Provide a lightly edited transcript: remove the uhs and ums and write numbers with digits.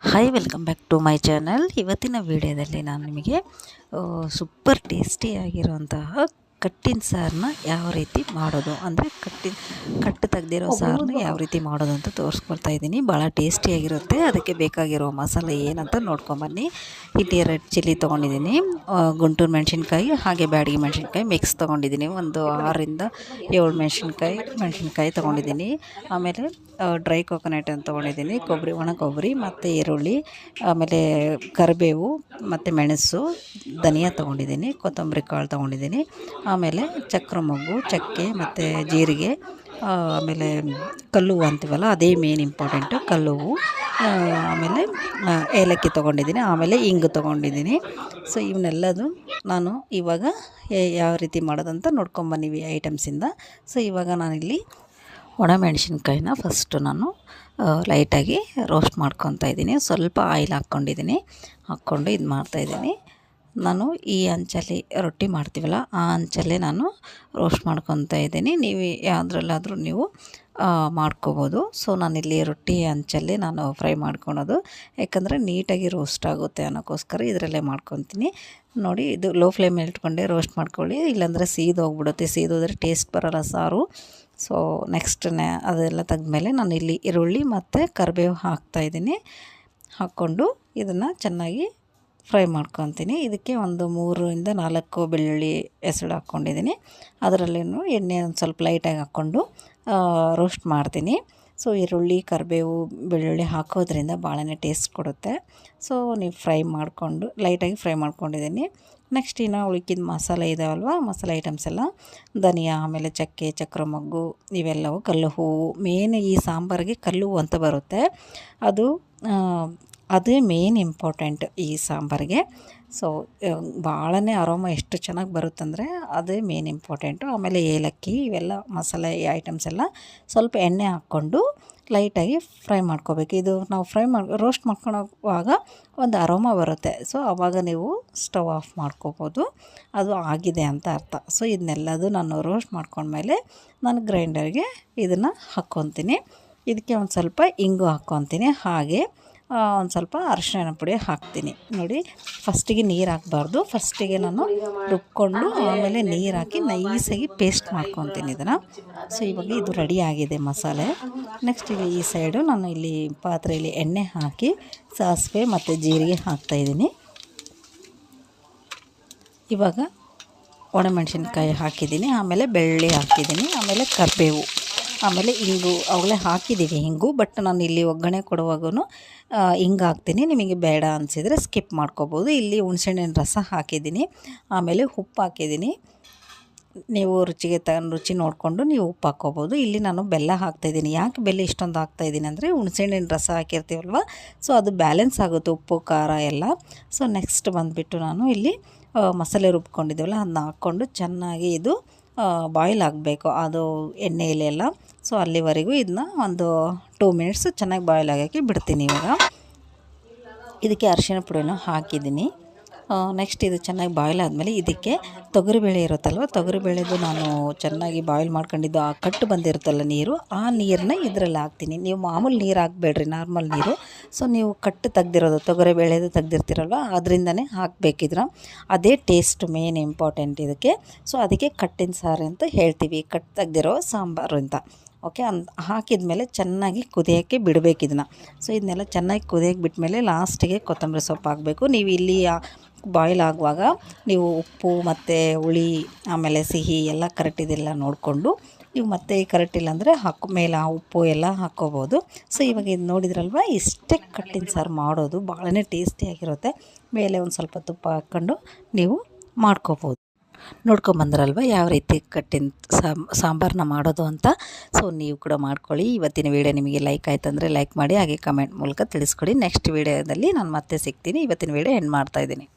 Hi welcome back to my channel. ಇವತ್ತಿನ video ನಾನು ನಿಮಗೆ ಸೂಪರ್ ಟೇಸ್ಟಿಯಾಗಿರುವಂತಹ ಕಟ್ಟಿನ ಸಾರನ್ನ ಯಾವ ರೀತಿ ಮಾಡೋದು ಅಂದರೆ ಕಟ್ಟು ತೆಗ್ದಿರೋ ಸಾರನ್ನ ಯಾವ ರೀತಿ ಮಾಡೋದು ಅಂತ ತೋರಿಸ್ಕೊಳ್ತಾ ಇದ್ದೀನಿ. ಭಾಳ ಟೇಸ್ಟಿಯಾಗಿರುತ್ತೆ. ಅದಕ್ಕೆ ಬೇಕಾಗಿರೋ ಮಸಾಲೆ ಏನಂತ ನೋಡ್ಕೊಂಬನ್ನಿ. ಇಲ್ಲಿ ರೆಡ್ ಚಿಲ್ಲಿ ತೊಗೊಂಡಿದ್ದೀನಿ, ಗುಂಟೂರು ಮೆಣಸಿನ್ಕಾಯಿ ಹಾಗೆ ಬ್ಯಾಡಗಿ ಮೆಣಸಿನ್ಕಾಯಿ ಮಿಕ್ಸ್ ತೊಗೊಂಡಿದ್ದೀನಿ. ಒಂದು 6ರಿಂದ 7 ಮೆಣಸಿನ್ಕಾಯಿ ತೊಗೊಂಡಿದ್ದೀನಿ. ಆಮೇಲೆ ಡ್ರೈ ಕೊಕೊನಟ್ ಅಂತ ತೊಗೊಂಡಿದ್ದೀನಿ, ಒಣ ಕೊಬ್ಬರಿ ಮತ್ತು ಈರುಳ್ಳಿ, ಆಮೇಲೆ ಕರಿಬೇವು ಮತ್ತು ಮೆಣಸು, ಧನಿಯಾ ತೊಗೊಂಡಿದ್ದೀನಿ, ಕೊತ್ತಂಬರಿ ಕಾಳು ತೊಗೊಂಡಿದ್ದೀನಿ, ಆಮೇಲೆ ಚಕ್ರ ಮೊಗ್ಗು, ಚಕ್ಕೆ ಮತ್ತು ಜೀರಿಗೆ, ಆಮೇಲೆ ಕಲ್ಲುವು ಅಂತೀವಲ್ಲ ಅದೇ ಮೇನ್ ಇಂಪಾರ್ಟೆಂಟು, ಕಲ್ಲುವು, ಆಮೇಲೆ ಏಲಕ್ಕಿ ತೊಗೊಂಡಿದ್ದೀನಿ, ಆಮೇಲೆ ಇಂಗು ತೊಗೊಂಡಿದ್ದೀನಿ. ಸೊ ಇವನ್ನೆಲ್ಲದು ನಾನು ಇವಾಗ ಯಾವ ರೀತಿ ಮಾಡೋದಂತ ನೋಡ್ಕೊಂಬನ್ನಿ ಈ ಐಟಮ್ಸಿಂದ. ಸೊ ಇವಾಗ ನಾನಿಲ್ಲಿ ಒಣಮೆಣಸಿನ್ಕಾಯಿನ ಫಸ್ಟು ನಾನು ಲೈಟಾಗಿ ರೋಸ್ಟ್ ಮಾಡ್ಕೊತಾ ಇದ್ದೀನಿ. ಸ್ವಲ್ಪ ಆಯಿಲ್ ಹಾಕ್ಕೊಂಡು ಇದು ಮಾಡ್ತಾಯಿದ್ದೀನಿ. ನಾನು ಈ ಹಂಚಲ್ಲಿ ರೊಟ್ಟಿ ಮಾಡ್ತೀವಲ್ಲ ಆ ಹಂಚಲ್ಲೇ ನಾನು ರೋಸ್ಟ್ ಮಾಡ್ಕೊತಾ ಇದ್ದೀನಿ. ನೀವು ಯಾವುದ್ರಲ್ಲಾದರೂ ನೀವು ಮಾಡ್ಕೋಬೋದು. ಸೊ ನಾನಿಲ್ಲಿ ರೊಟ್ಟಿ ಹಂಚಲ್ಲೇ ನಾನು ಫ್ರೈ ಮಾಡ್ಕೊಳೋದು, ಯಾಕಂದರೆ ನೀಟಾಗಿ ರೋಸ್ಟ್ ಆಗುತ್ತೆ ಅನ್ನೋಕ್ಕೋಸ್ಕರ ಇದರಲ್ಲೇ ಮಾಡ್ಕೊತೀನಿ. ನೋಡಿ, ಇದು ಲೋ ಫ್ಲೇಮಲ್ಲಿ ಇಟ್ಕೊಂಡೆ ರೋಸ್ಟ್ ಮಾಡ್ಕೊಳ್ಳಿ, ಇಲ್ಲಾಂದರೆ ಸೀದೋಗ್ಬಿಡುತ್ತೆ. ಸೀದೋದ್ರೆ ಟೇಸ್ಟ್ ಬರೋಲ್ಲ ಸಾರು. ಸೊ ಅದೆಲ್ಲ ತೆಗೆದ್ಮೇಲೆ ನಾನು ಇಲ್ಲಿ ಈರುಳ್ಳಿ ಮತ್ತು ಕರಿಬೇವು ಹಾಕ್ತಾಯಿದ್ದೀನಿ. ಹಾಕ್ಕೊಂಡು ಇದನ್ನು ಚೆನ್ನಾಗಿ ಫ್ರೈ ಮಾಡ್ಕೊತೀನಿ. ಇದಕ್ಕೆ ಒಂದು 3ರಿಂದ 4 ಬೆಳ್ಳುಳ್ಳಿ ಹೆಸಳು ಹಾಕ್ಕೊಂಡಿದ್ದೀನಿ. ಅದರಲ್ಲೇನು ಎಣ್ಣೆ ಒಂದು ಸ್ವಲ್ಪ ಲೈಟಾಗಿ ಹಾಕ್ಕೊಂಡು ರೋಸ್ಟ್ ಮಾಡ್ತೀನಿ. ಸೊ ಈರುಳ್ಳಿ, ಕರಿಬೇವು, ಬೆಳ್ಳುಳ್ಳಿ ಹಾಕೋದ್ರಿಂದ ಭಾಳನೇ ಟೇಸ್ಟ್ ಕೊಡುತ್ತೆ. ಸೊ ನೀವು ಲೈಟಾಗಿ ಫ್ರೈ ಮಾಡ್ಕೊಂಡಿದ್ದೀನಿ. ನೆಕ್ಸ್ಟ್ ಇನ್ನು ಉಳ್ಕಿದ ಮಸಾಲೆ ಇದಾವಲ್ವ, ಮಸಾಲೆ ಐಟಮ್ಸ್ ಎಲ್ಲ ಧನಿಯಾ, ಆಮೇಲೆ ಚಕ್ಕೆ, ಚಕ್ರ ಮೊಗ್ಗು, ಇವೆಲ್ಲವು, ಕಲ್ಲು ಹೂವು, ಮೇನ್ ಈ ಸಾಂಬಾರಿಗೆ ಕಲ್ಲು ಹೂವು ಅಂತ ಬರುತ್ತೆ, ಅದೇ ಮೇನ್ ಇಂಪಾರ್ಟೆಂಟ್ ಈ ಸಾಂಬಾರಿಗೆ. ಸೊ ಭಾಳನೇ ಅರೋಮ ಎಷ್ಟು ಚೆನ್ನಾಗಿ ಬರುತ್ತಂದರೆ ಅದೇ ಮೇನ್ ಇಂಪಾರ್ಟೆಂಟು. ಆಮೇಲೆ ಏಲಕ್ಕಿ, ಇವೆಲ್ಲ ಮಸಾಲೆ ಐಟಮ್ಸ್ ಎಲ್ಲ ಸ್ವಲ್ಪ ಎಣ್ಣೆ ಹಾಕ್ಕೊಂಡು ಲೈಟಾಗಿ ಫ್ರೈ ಮಾಡ್ಕೋಬೇಕು. ಇದು ನಾವು ರೋಸ್ಟ್ ಮಾಡ್ಕೊಳ್ಳೋವಾಗ ಒಂದು ಅರೋಮ ಬರುತ್ತೆ. ಸೊ ಆವಾಗ ನೀವು ಸ್ಟವ್ ಆಫ್ ಮಾಡ್ಕೋಬೋದು, ಅದು ಆಗಿದೆ ಅಂತ ಅರ್ಥ. ಸೊ ಇದನ್ನೆಲ್ಲದು ನಾನು ರೋಸ್ಟ್ ಮಾಡ್ಕೊಂಡ್ಮೇಲೆ ನಾನು ಗ್ರೈಂಡರ್ಗೆ ಇದನ್ನು ಹಾಕ್ಕೊತೀನಿ. ಇದಕ್ಕೆ ಒಂದು ಸ್ವಲ್ಪ ಇಂಗು ಹಾಕ್ಕೊತೀನಿ, ಹಾಗೆ ಒಂದು ಸ್ವಲ್ಪ ಅರಿಶಿಣ ಪುಡಿ ಹಾಕ್ತೀನಿ. ನೋಡಿ, ಫಸ್ಟಿಗೆ ನೀರು ಹಾಕಬಾರ್ದು, ಫಸ್ಟಿಗೆ ನಾನು ರುಬ್ಕೊಂಡು ಆಮೇಲೆ ನೀರು ಹಾಕಿ ನೈಸಾಗಿ ಪೇಸ್ಟ್ ಮಾಡ್ಕೊತೀನಿ ಇದನ್ನು. ಸೊ ಇವಾಗ ಇದು ರೆಡಿ ಆಗಿದೆ ಮಸಾಲೆ. ನೆಕ್ಸ್ಟ್ ಈ ಸೈಡು ನಾನು ಇಲ್ಲಿ ಪಾತ್ರೆಯಲ್ಲಿ ಎಣ್ಣೆ ಹಾಕಿ ಸಾಸಿವೆ ಮತ್ತು ಜೀರಿಗೆ ಹಾಕ್ತಾಯಿದ್ದೀನಿ. ಇವಾಗ ಒಣಮೆಣಸಿನ್ಕಾಯಿ ಹಾಕಿದ್ದೀನಿ, ಆಮೇಲೆ ಬೆಳ್ಳುಳ್ಳಿ ಹಾಕಿದ್ದೀನಿ, ಆಮೇಲೆ ಕರಿಬೇವು, ಆಮೇಲೆ ಇಂಗು ಅವಾಗಲೇ ಹಾಕಿದ್ದೀವಿ ಇಂಗು, ಬಟ್ ನಾನು ಇಲ್ಲಿ ಒಗ್ಗರಣೆ ಕೊಡುವಾಗೂ ಹಿಂಗೆ ಹಾಕ್ತೀನಿ. ನಿಮಗೆ ಬೇಡ ಅನಿಸಿದರೆ ಸ್ಕಿಪ್ ಮಾಡ್ಕೋಬೋದು. ಇಲ್ಲಿ ಹುಣಸೆಹಣ್ಣಿನ ರಸ ಹಾಕಿದ್ದೀನಿ, ಆಮೇಲೆ ಉಪ್ಪು ಹಾಕಿದ್ದೀನಿ. ನೀವು ರುಚಿ ನೋಡಿಕೊಂಡು ನೀವು ಉಪ್ಪು ಹಾಕ್ಕೋಬೋದು. ಇಲ್ಲಿ ನಾನು ಬೆಲ್ಲ ಹಾಕ್ತಾಯಿದ್ದೀನಿ. ಯಾಕೆ ಬೆಲ್ಲ ಇಷ್ಟೊಂದು ಹಾಕ್ತಾಯಿದ್ದೀನಿ ಅಂದರೆ ಹುಣಸೆಹಣ್ಣಿನ ರಸ ಹಾಕಿರ್ತೀವಲ್ವ, ಸೊ ಅದು ಬ್ಯಾಲೆನ್ಸ್ ಆಗುತ್ತೆ ಉಪ್ಪು ಖಾರ ಎಲ್ಲ. ಸೊ ನೆಕ್ಸ್ಟ್ ಬಂದುಬಿಟ್ಟು ನಾನು ಇಲ್ಲಿ ಮಸಾಲೆ ರುಬ್ಕೊಂಡಿದ್ದೀವಲ್ಲ ಅದನ್ನ ಹಾಕ್ಕೊಂಡು ಚೆನ್ನಾಗಿ ಇದು ಬಾಯ್ಲ್ ಆಗಬೇಕು, ಅದು ಎಣ್ಣೆಯಲ್ಲೆಲ್ಲ. ಸೊ ಅಲ್ಲಿವರೆಗೂ ಇದನ್ನ ಒಂದು 2 ಮಿನಿಟ್ಸ್ ಚೆನ್ನಾಗಿ ಬಾಯ್ಲ್ ಆಗೋಕ್ಕೆ ಬಿಡ್ತೀನಿ. ಇವಾಗ ಇದಕ್ಕೆ ಅರಿಶಿಣ ಪುಡಿನ ಹಾಕಿದ್ದೀನಿ. ನೆಕ್ಸ್ಟ್ ಇದು ಚೆನ್ನಾಗಿ ಬಾಯ್ಲ್ ಆದಮೇಲೆ ಇದಕ್ಕೆ ತೊಗರಿಬೇಳೆ ಇರುತ್ತಲ್ವ, ತೊಗರಿಬೇಳೆದು ನಾನು ಚೆನ್ನಾಗಿ ಬಾಯ್ಲ್ ಮಾಡ್ಕೊಂಡಿದ್ದು ಆ ಕಟ್ಟು ಬಂದಿರುತ್ತಲ್ಲ ನೀರು, ಆ ನೀರನ್ನ ಇದರಲ್ಲಿ ಹಾಕ್ತೀನಿ. ನೀವು ಮಾಮೂಲಿ ನೀರು ಹಾಕಬೇಡ್ರಿ, ನಾರ್ಮಲ್ ನೀರು. ಸೊ ನೀವು ಕಟ್ಟು ತೆಗ್ದಿರೋದು ತೊಗರಿಬೇಳೆದು ತೆಗ್ದಿರ್ತೀರಲ್ವ ಅದರಿಂದನೇ ಹಾಕಬೇಕಿದ್ರೆ ಅದೇ ಟೇಸ್ಟ್ ಮೇನ್ ಇಂಪಾರ್ಟೆಂಟ್ ಇದಕ್ಕೆ. ಸೊ ಅದಕ್ಕೆ ಕಟ್ಟಿನ ಸಾರು ಅಂತ ಹೇಳ್ತೀವಿ, ಕಟ್ಟು ತೆಗ್ದಿರೋ ಸಾಂಬಾರು ಅಂತ. ಓಕೆ, ಹಾಕಿದ ಮೇಲೆ ಚೆನ್ನಾಗಿ ಕುದಿಯೋಕ್ಕೆ ಬಿಡಬೇಕು ಇದನ್ನು. ಸೊ ಇದನ್ನೆಲ್ಲ ಚೆನ್ನಾಗಿ ಕುದಿಯೋಕ್ಕೆ ಬಿಟ್ಟಮೇಲೆ ಲಾಸ್ಟಿಗೆ ಕೊತ್ತಂಬರಿ ಸೊಪ್ಪು ಹಾಕಬೇಕು. ನೀವು ಇಲ್ಲಿ ಬಾಯ್ಲ್ ಆಗುವಾಗ ನೀವು ಉಪ್ಪು ಮತ್ತು ಹುಳಿ ಆಮೇಲೆ ಸಿಹಿ ಎಲ್ಲ ಕರೆಕ್ಟ್ ಇದೆಲ್ಲ ನೋಡಿಕೊಂಡು ನೀವು ಮತ್ತೆ ಕರೆಕ್ಟ್ ಇಲ್ಲಾಂದರೆ ಮೇಲೆ ಆ ಉಪ್ಪು ಎಲ್ಲ ಹಾಕ್ಕೋಬೋದು. ಸೊ ಇವಾಗ ಇದು ನೋಡಿದ್ರಲ್ವ, ಇಷ್ಟೇ ಕಟ್ಟಿನ ಸಾರು ಮಾಡೋದು, ಭಾಳನೇ ಟೇಸ್ಟಿಯಾಗಿರುತ್ತೆ. ಮೇಲೆ ಒಂದು ಸ್ವಲ್ಪ ತುಪ್ಪ ಹಾಕ್ಕೊಂಡು ನೀವು ಮಾಡ್ಕೋಬೋದು. ನೋಡ್ಕೊಂಬಂದ್ರಲ್ವ ಯಾವ ರೀತಿ ಕಟ್ಟಿನ ಸಾಂಬಾರನ್ನ ಮಾಡೋದು ಅಂತ. ಸೊ ನೀವು ಕೂಡ ಮಾಡ್ಕೊಳ್ಳಿ. ಇವತ್ತಿನ ವೀಡಿಯೋ ನಿಮಗೆ ಲೈಕ್ ಆಯ್ತು ಅಂದರೆ ಲೈಕ್ ಮಾಡಿ, ಹಾಗೆ ಕಮೆಂಟ್ ಮೂಲಕ ತಿಳಿಸ್ಕೊಡಿ. ನೆಕ್ಸ್ಟ್ ವೀಡಿಯೋದಲ್ಲಿ ನಾನು ಮತ್ತೆ ಸಿಗ್ತೀನಿ. ಇವತ್ತಿನ ವೀಡಿಯೋ ಎಂಡ್ ಮಾಡ್ತಾಯಿದ್ದೀನಿ.